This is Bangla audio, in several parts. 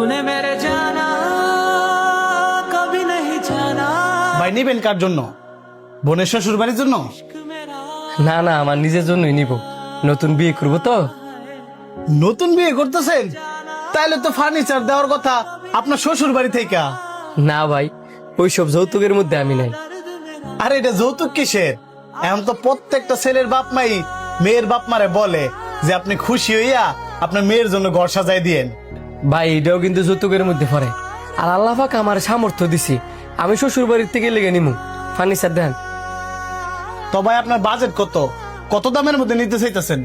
तूने मेरे जाना कभी नहीं जाना। ভাই নিবেন কার জন্য? বোনের শ্বশুর বাড়ির জন্য? না না, আমার নিজের জন্যই নিব, নতুন বিয়ে করবো তো। নতুন বিয়ে করতেছেন? তাইলে তো ফার্নিচার দেওয়ার কথা আপনার শ্বশুর বাড়ি থেকে। না ভাই, ওইসব যৌতুকের মধ্যে আমি নাই। আরে এটা যৌতুক কিসের? এখন তো প্রত্যেকটা ছেলের বাপ মাই মেয়ের বাপ মারে বলে যে আপনি খুশি হইয়া আপনার মেয়ের জন্য ঘর সাজাই দিয়েন। ভাই এটাও কিন্তু যৌতুকের মধ্যে পড়ে। আর আল্লাহ পাক আমার সামর্থ্য দিছি, আমি শ্বশুর বাড়ির থেকে লেগে নিমু ফার্নিচার দেন। তো ভাই আপনার বাজেট কত? কত দামের মধ্যে নিতে চাইতেছেন?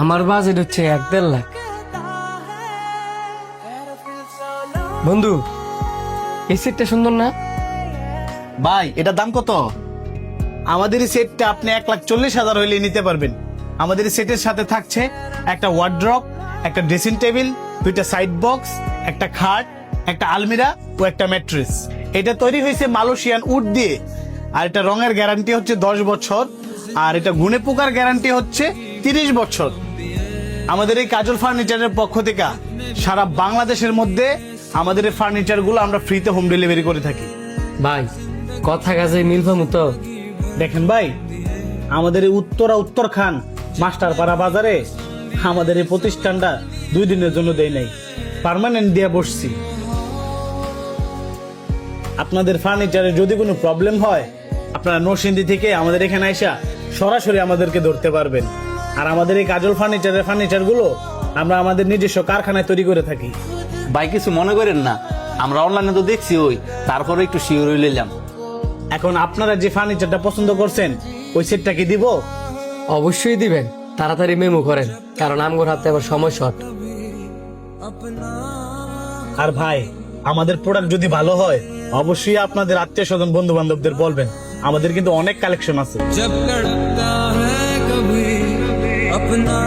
আমার বাজেট হচ্ছে 1-1.5 লাখ। বন্ধু, এই সেটটা সুন্দর না? ভাই এটা দাম কত? আমাদের এই সেটটা আপনি 1,40,000 হইলে নিতে পারবেন। আমাদের এই সেটের সাথে থাকছে একটা ওয়ার্ড্রপ, একটা ড্রেসিং টেবিল, 2টা সাইড বক্স, একটা খাট, একটা আলমিরা ও একটা ম্যাট্রেস। এটা তৈরি হয়েছে মালয়েশিয়ান উড দিয়ে। আর এটা রঙের গ্যারান্টি হচ্ছে 10 বছর, আর এটা গুণে পোকার গ্যারান্টি হচ্ছে 30 বছর। আমাদের এই কাজল ফার্নিচারের পক্ষ থেকে সারা বাংলাদেশের মধ্যে আমাদের এই ফার্নিচার গুলো আমরা ফ্রিতে হোম ডেলিভারি করে থাকি। ভাই কথা কাজে মিলবামু তো? দেখেন ভাই, আমাদের এই উত্তর খান মাস্টারপাড়া বাজারে আমাদের এই প্রতিষ্ঠানটা 2 দিনের জন্য দেয় নাই, পার্মানেন্ট দিয়ে বসছি। আপনাদের ফার্নিচারে যদি কোনো প্রবলেম হয় আপনারা নরসিংদী থেকে আমাদের এখানে আইসা সরাসরি আমাদেরকে ধরতে পারবেন। আর আমাদের এই কাজল ফার্নিচার গুলো আমরা আমাদের নিজস্ব কারখানায় তৈরি করে থাকি। ভাই কিছু মনে করেন না, আমরা অনলাইনে তো দেখছি তারপরে একটু শিওর হয়ে নিলাম। এখন আপনারা যে ফার্নিচারটা পছন্দ করছেন ওই সেটটা কি দিব? অবশ্যই দিবেন, তাড়াতাড়ি মেমো করেন, কারণ আমগোর হাতে আবার সময় শর্ট। আর ভাই আমাদের প্রোডাক্ট যদি ভালো হয় অবশ্যই আপনাদের আত্মীয় স্বজন বন্ধু বান্ধবদের বলবেন, আমাদের কিন্তু অনেক কালেকশন আছে। जब लड़ता है कभी अपना